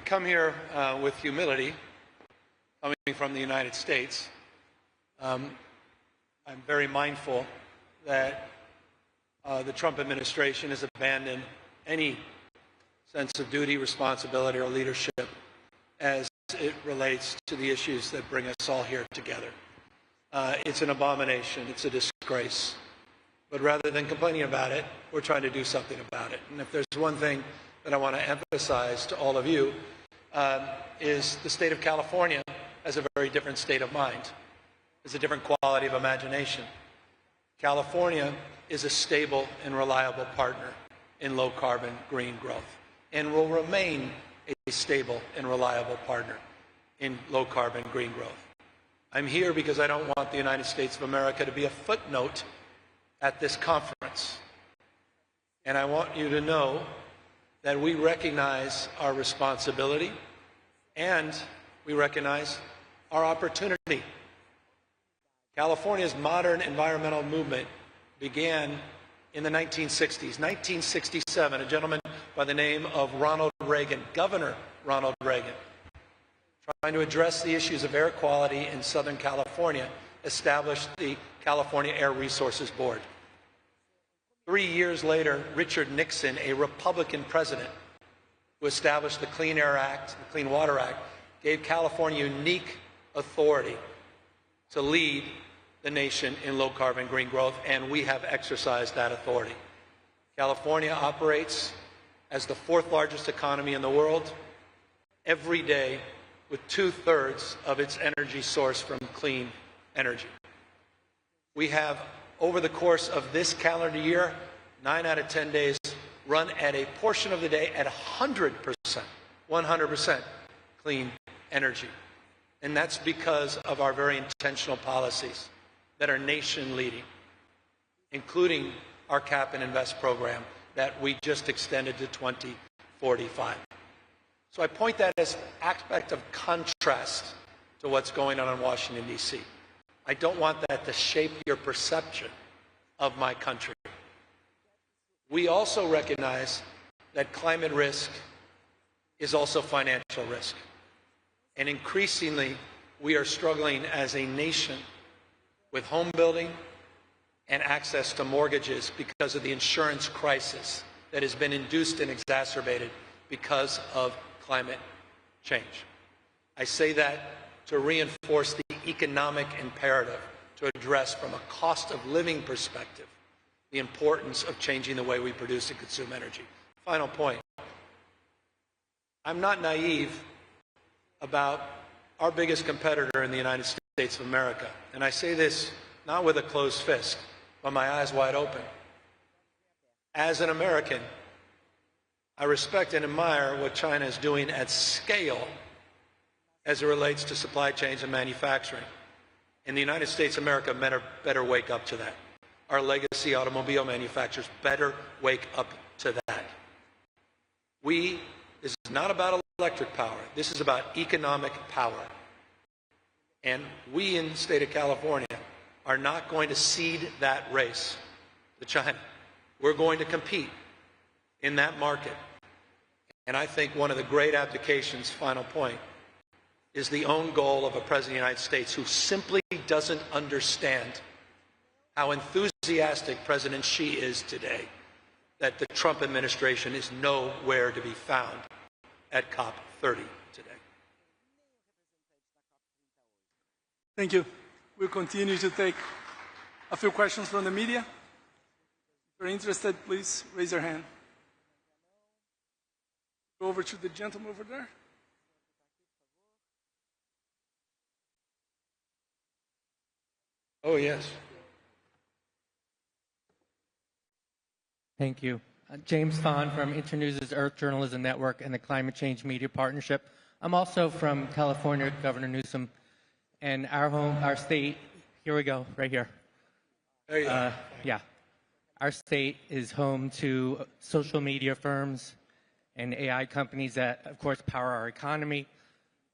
come here with humility, coming from the United States. I'm very mindful that the Trump administration has abandoned any sense of duty, responsibility, or leadership as it relates to the issues that bring us all here together. It's an abomination. It's a disgrace. But rather than complaining about it, we're trying to do something about it. And if there's one thing that I want to emphasize to all of you, is the state of California has a very different state of mind. It's a different quality of imagination. California is a stable and reliable partner in low-carbon green growth and will remain a stable and reliable partner in low-carbon green growth. I'm here because I don't want the United States of America to be a footnote at this conference. And I want you to know that we recognize our responsibility and we recognize our opportunity. California's modern environmental movement began in the 1960s. 1967, a gentleman by the name of Ronald Reagan, Governor Ronald Reagan, trying to address the issues of air quality in Southern California, established the California Air Resources Board. 3 years later, Richard Nixon, a Republican president who established the Clean Air Act, the Clean Water Act, gave California unique authority to lead the nation in low-carbon green growth, and we have exercised that authority. California operates as the fourth largest economy in the world every day with 2/3 of its energy sourced from clean energy. We have, over the course of this calendar year, 9 out of 10 days run at a portion of the day at 100% clean energy. And that's because of our very intentional policies that are nation-leading, including our Cap and Invest program that we just extended to 2045. So I point that as an aspect of contrast to what's going on in Washington, D.C. I don't want that to shape your perception of my country. We also recognize that climate risk is also financial risk. And increasingly, we are struggling as a nation with home building and access to mortgages because of the insurance crisis that has been induced and exacerbated because of climate change. I say that to reinforce the economic imperative to address from a cost of living perspective the importance of changing the way we produce and consume energy. Final point. I'm not naive about our biggest competitor in the United States of America. And I say this not with a closed fist, but my eyes wide open. As an American, I respect and admire what China is doing at scale as it relates to supply chains and manufacturing. And the United States of America better wake up to that. Our legacy automobile manufacturers better wake up to that. This is not about electric power. This is about economic power. And we in the state of California are not going to cede that race to China. We're going to compete in that market. And I think one of the great abdications, final point, is the own goal of a President of the United States who simply doesn't understand how enthusiastic President Xi is today, that the Trump administration is nowhere to be found at COP30 today. Thank you. We'll continue to take a few questions from the media. If you're interested, please raise your hand. Go over to the gentleman over there. Oh, yes. Thank you. James Fahn from Internews' Earth Journalism Network and the Climate Change Media Partnership. I'm also from California, Governor Newsom, and our state, here we go, right here. There you go. Yeah. Our state is home to social media firms and AI companies that, of course, power our economy,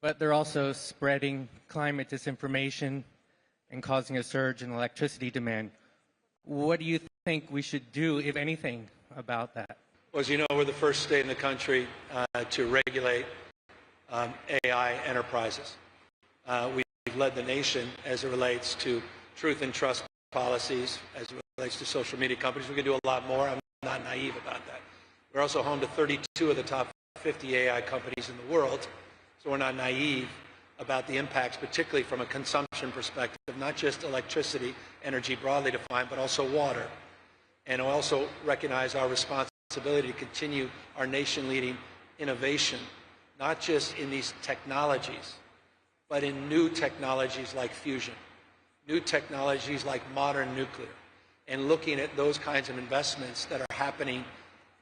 but they're also spreading climate disinformation and causing a surge in electricity demand. What do you think we should do, if anything, about that? Well, as you know, we're the first state in the country to regulate AI enterprises. We've led the nation as it relates to truth and trust policies, as it relates to social media companies. We can do a lot more. I'm not naive about that. We're also home to 32 of the top 50 AI companies in the world, so we're not naive about the impacts, particularly from a consumption perspective, not just electricity, energy broadly defined, but also water. And also recognize our responsibility to continue our nation-leading innovation, not just in these technologies, but in new technologies like fusion, new technologies like modern nuclear, and looking at those kinds of investments that are happening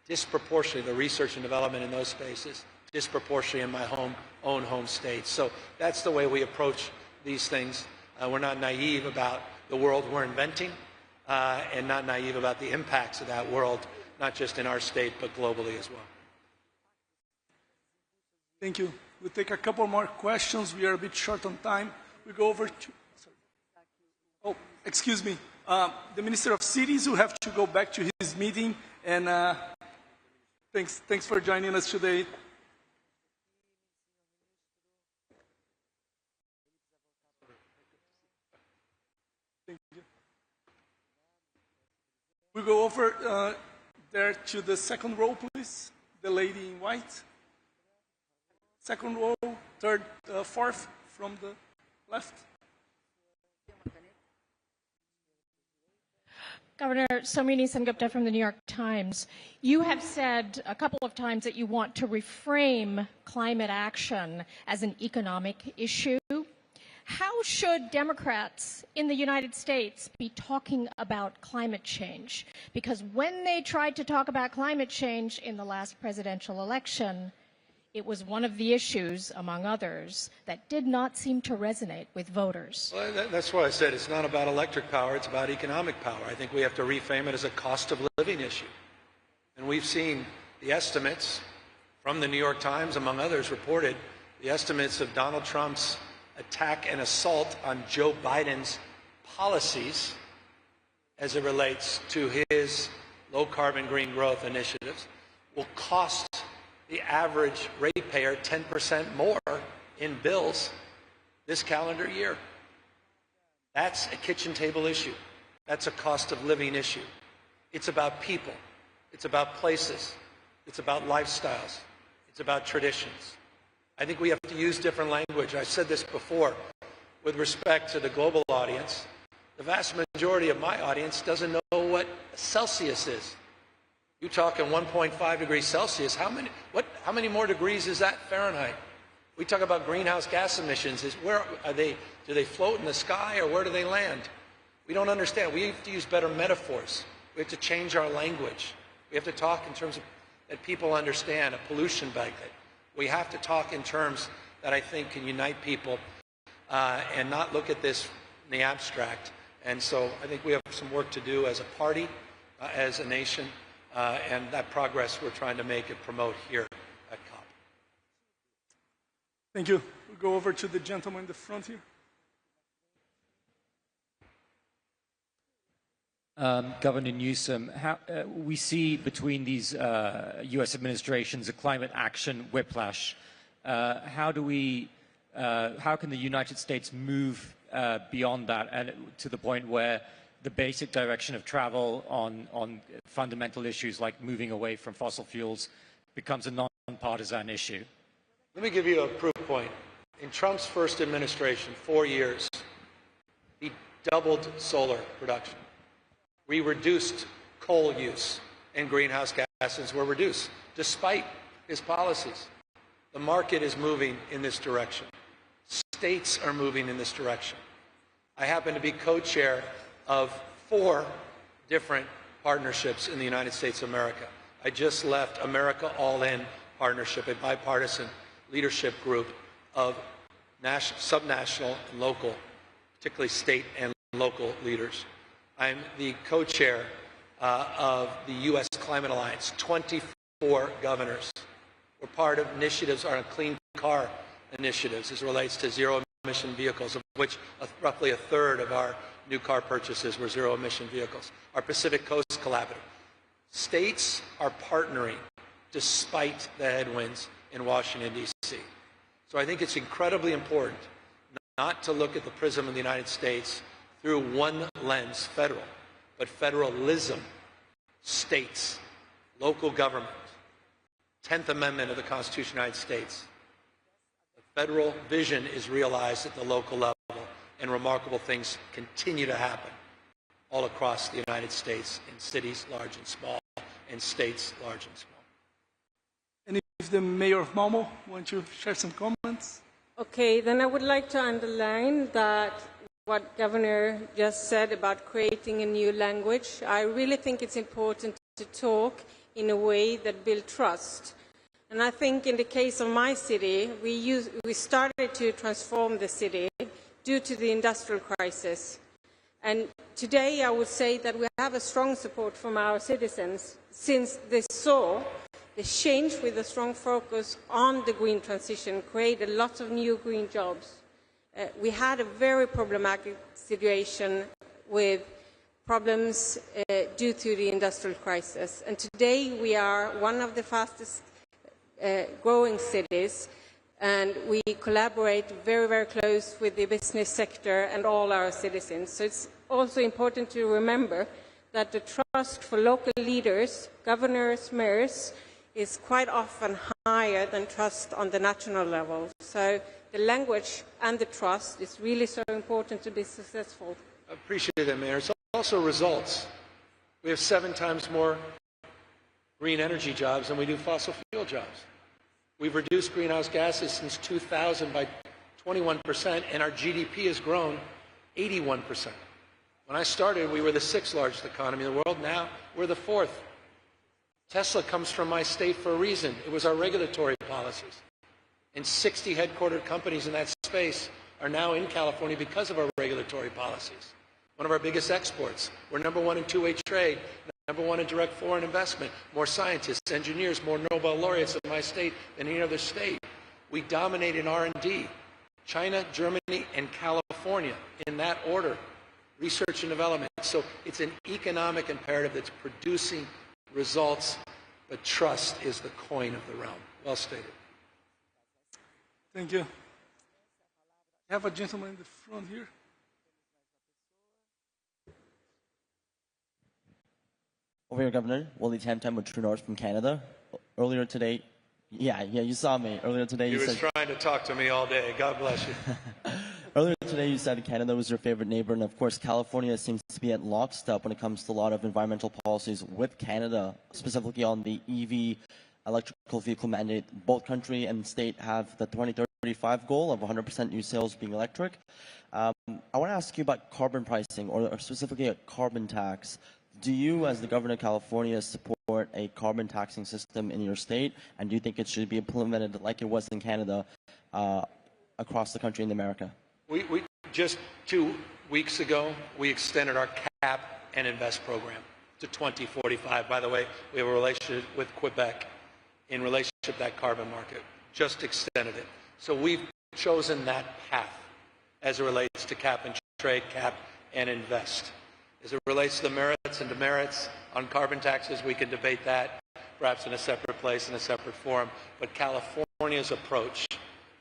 disproportionately, the research and development in those spaces, disproportionately in my own home state. So that's the way we approach these things. We're not naive about the world we're inventing, and not naive about the impacts of that world, not just in our state, but globally as well. Thank you. We'll take a couple more questions. We are a bit short on time. We go over to... Sorry. Oh, excuse me. The Minister of Cities will have to go back to his meeting, and thanks for joining us today. Thank you. We'll go over there to the second row, please. The lady in white. Second row, third, fourth from the left. Governor Somini Sengupta from the New York Times. You have said a couple of times that you want to reframe climate action as an economic issue. How should Democrats in the United States be talking about climate change? Because when they tried to talk about climate change in the last presidential election, it was one of the issues, among others, that did not seem to resonate with voters. Well, that's why I said it's not about electric power, it's about economic power. I think we have to reframe it as a cost of living issue. And we've seen the estimates from the New York Times, among others, reported the estimates of Donald Trump's attack and assault on Joe Biden's policies as it relates to his low-carbon green growth initiatives will cost the average ratepayer 10% more in bills this calendar year. That's a kitchen table issue. That's a cost of living issue. It's about people. It's about places. It's about lifestyles. It's about traditions. I think we have to use different language. I said this before with respect to the global audience. The vast majority of my audience doesn't know what Celsius is. You talk in 1.5 degrees Celsius, how many more degrees is that Fahrenheit? We talk about greenhouse gas emissions. Where are they? Do they float in the sky, or where do they land? We don't understand. We have to use better metaphors. We have to change our language. We have to talk in terms of that people understand, a pollution bucket. We have to talk in terms that I think can unite people and not look at this in the abstract. And so I think we have some work to do as a party, as a nation, and that progress we're trying to make and promote here at COP. Thank you. We'll go over to the gentleman in the front here. Governor Newsom, we see between these U.S. administrations a climate action whiplash. How can the United States move beyond that and to the point where the basic direction of travel on fundamental issues like moving away from fossil fuels becomes a non-partisan issue? Let me give you a proof point. In Trump's first administration, 4 years, he doubled solar production. We reduced coal use, and greenhouse gases were reduced, despite his policies. The market is moving in this direction. States are moving in this direction. I happen to be co-chair of 4 different partnerships in the United States of America. I just left America All In Partnership, a bipartisan leadership group of subnational and local, particularly state and local leaders. I'm the co-chair of the U.S. Climate Alliance, 24 governors. We're part of initiatives, our clean car initiatives as it relates to zero-emission vehicles, of which roughly a third of our new car purchases were zero-emission vehicles. Our Pacific Coast Collaborative. States are partnering despite the headwinds in Washington, D.C. So I think it's incredibly important not to look at the prism of the United States through one lens, federal, but federalism, states, local government, 10th Amendment of the Constitution of the United States. The federal vision is realized at the local level, and remarkable things continue to happen all across the United States in cities large and small, and states large and small. And if the mayor of Malmo wants to share some comments? Okay, then I would like to underline that what Governor just said about creating a new language. I really think it's important to talk in a way that builds trust. And I think in the case of my city, we started to transform the city due to the industrial crisis. And today I would say that we have a strong support from our citizens since they saw the change with a strong focus on the green transition created lots of new green jobs. We had a very problematic situation with problems due to the industrial crisis. And today we are one of the fastest growing cities, and we collaborate very, very close with the business sector and all our citizens. So it's also important to remember that the trust for local leaders, governors, mayors, is quite often higher than trust on the national level. So the language and the trust is really so important to be successful. I appreciate that, Mayor. It's also results. We have 7 times more green energy jobs than we do fossil fuel jobs. We've reduced greenhouse gases since 2000 by 21%, and our GDP has grown 81%. When I started, we were the 6th largest economy in the world. Now we're the 4th. Tesla comes from my state for a reason. It was our regulatory policies. And 60 headquartered companies in that space are now in California because of our regulatory policies. One of our biggest exports. We're #1 in two-way trade, #1 in direct foreign investment. More scientists, engineers, more Nobel laureates in my state than any other state. We dominate in R&D. China, Germany, and California in that order. Research and development. So it's an economic imperative that's producing results, but trust is the coin of the realm. Well stated. Thank you. I have a gentleman in the front here. Over here, Governor. Wally Tamtam with True North from Canada. Earlier today, yeah, you saw me. Earlier today, You were trying to talk to me all day. God bless you. Earlier today, you said Canada was your favorite neighbor, and of course, California seems to be at lockstep when it comes to a lot of environmental policies with Canada, specifically on the EV electrical vehicle mandate. Both country and state have the 2035 goal of 100% new sales being electric. I want to ask you about carbon pricing, or specifically a carbon tax. Do you, as the governor of California, support a carbon taxing system in your state, and do you think it should be implemented like it was in Canada across the country in America? We just 2 weeks ago, we extended our cap and invest program to 2045. By the way, we have a relationship with Quebec in relationship to that carbon market. Just extended it. So we've chosen that path as it relates to cap and trade, cap and invest. As it relates to the merits and demerits on carbon taxes, we can debate that perhaps in a separate place, in a separate forum. But California's approach,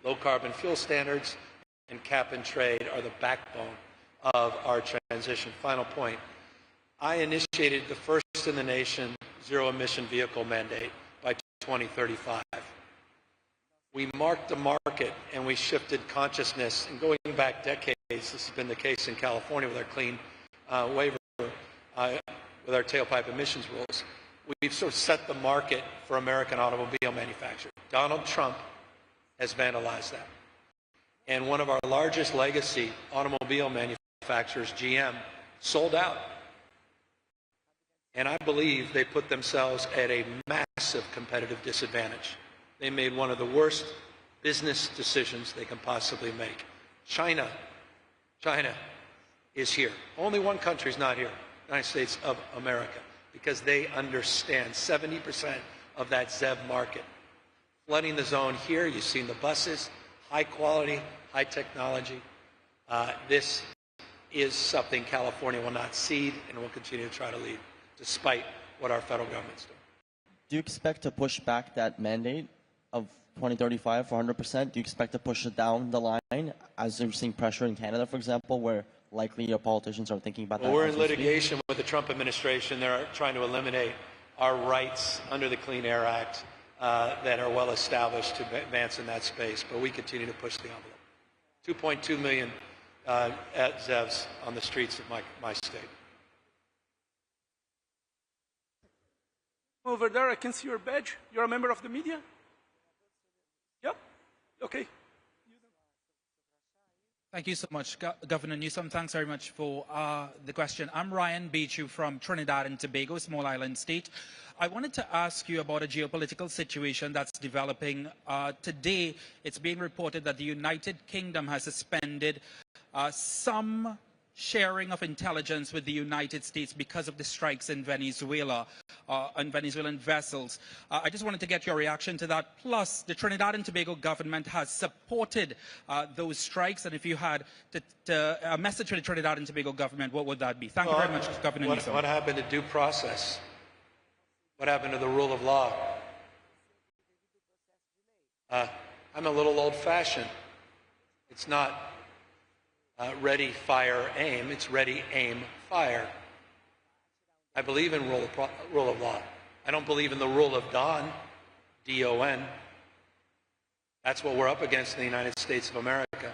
low carbon fuel standards and cap and trade, are the backbone of our transition. Final point. I initiated the first in the nation zero emission vehicle mandate by 2035. We marked the market and we shifted consciousness. And going back decades, this has been the case in California with our clean waiver, with our tailpipe emissions rules. We've sort of set the market for American automobile manufacturers. Donald Trump has vandalized that. And one of our largest legacy automobile manufacturers, GM, sold out. And I believe they put themselves at a massive competitive disadvantage. They made one of the worst business decisions they can possibly make. China is here. Only one country is not here, the United States of America, because they understand 70% of that ZEV market. Flooding the zone here, you've seen the buses, high quality, high technology. This is something California will not cede and will continue to try to lead, despite what our federal government's doing. Do you expect to push back that mandate of 2035 for 100%. Do you expect to push it down the line as you're seeing pressure in Canada, for example, where likely your politicians are thinking about that? Well, we're in litigation with the Trump administration. They're trying to eliminate our rights under the Clean Air Act that are well established to advance in that space, but we continue to push the envelope. 2.2 million ZEVs on the streets of my state. Over there, I can see your badge. You're a member of the media? Yep. Okay. Thank you so much, Governor Newsom. Thanks very much for the question. I'm Ryan Beechu from Trinidad and Tobago, small island state. I wanted to ask you about a geopolitical situation that's developing. Today, it's being reported that the United Kingdom has suspended some sharing of intelligence with the United States because of the strikes in Venezuela, on Venezuelan vessels. I just wanted to get your reaction to that. Plus, the Trinidad and Tobago government has supported those strikes, and if you had a message for the Trinidad and Tobago government, what would that be? Thank you very much, Governor Newsom. What happened to due process? What happened to the rule of law? I'm a little old-fashioned. It's not ready, fire, aim. It's ready, aim, fire. I believe in rule of law. I don't believe in the rule of Don, D-O-N. That's what we're up against in the United States of America.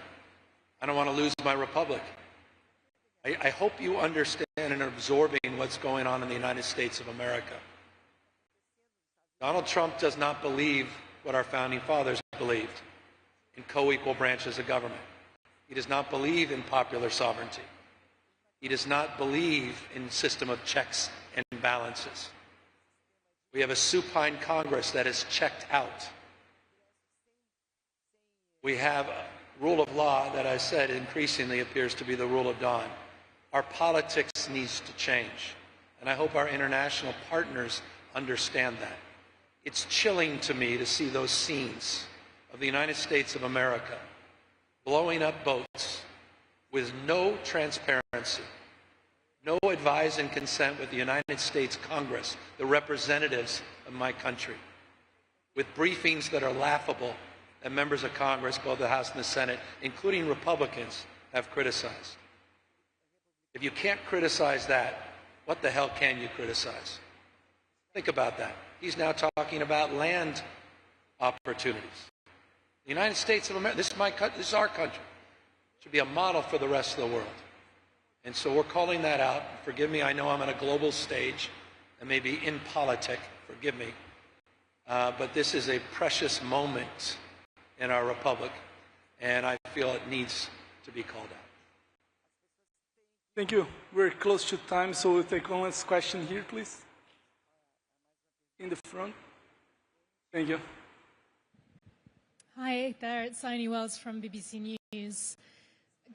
I don't want to lose my republic. I hope you understand and are absorbing what's going on in the United States of America. Donald Trump does not believe what our founding fathers believed, in co-equal branches of government. He does not believe in popular sovereignty. He does not believe in a system of checks and balances. We have a supine Congress that is checked out. We have a rule of law that I said increasingly appears to be the rule of Don. Our politics needs to change, and I hope our international partners understand that. It's chilling to me to see those scenes of the United States of America blowing up boats with no transparency, no advise and consent with the United States Congress, the representatives of my country, with briefings that are laughable that members of Congress, both the House and the Senate, including Republicans, have criticized. If you can't criticize that, what the hell can you criticize? Think about that. He's now talking about land opportunities. The United States of America, this is our country. It should be a model for the rest of the world. And so we're calling that out. Forgive me, I know I'm on a global stage and maybe in politics, forgive me. But this is a precious moment in our republic, and I feel it needs to be called out. Thank you. We're close to time, so we'll take one last question here, please. In the front. Thank you. Hi there, it's Sony Wells from BBC News.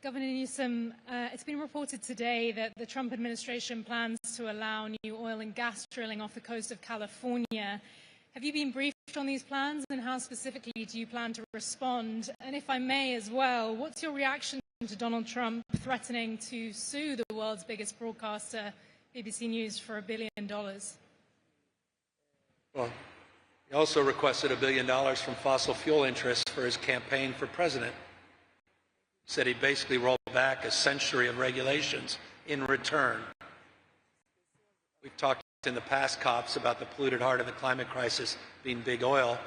Governor Newsom, it's been reported today that the Trump administration plans to allow new oil and gas drilling off the coast of California. Have you been briefed on these plans, and how specifically do you plan to respond? And if I may as well, what's your reaction to Donald Trump threatening to sue the world's biggest broadcaster, BBC News, for $1 billion? Well, he also requested $1 billion from fossil fuel interests for his campaign for president. He said he'd basically roll back a century of regulations in return. We've talked in the past, COPs, about the polluted heart of the climate crisis being big oil.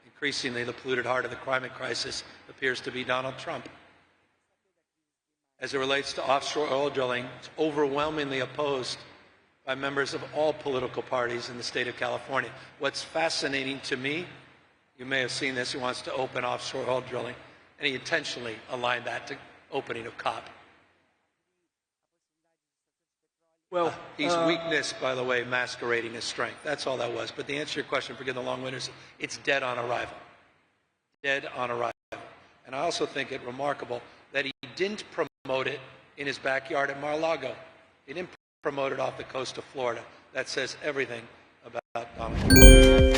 Increasingly, the polluted heart of the climate crisis appears to be Donald Trump. As it relates to offshore oil drilling, it's overwhelmingly opposed by members of all political parties in the state of California. What's fascinating to me, you may have seen this, he wants to open offshore oil drilling, and he intentionally aligned that to opening of COP. Well, he's weakness, by the way, masquerading as strength. That's all that was. But the answer to your question, forgive the long-winded, it's dead on arrival. Dead on arrival. And I also think it remarkable that he didn't promote it in his backyard at Mar-a-Lago. He didn't promote it off the coast of Florida. That says everything about Donald Trump.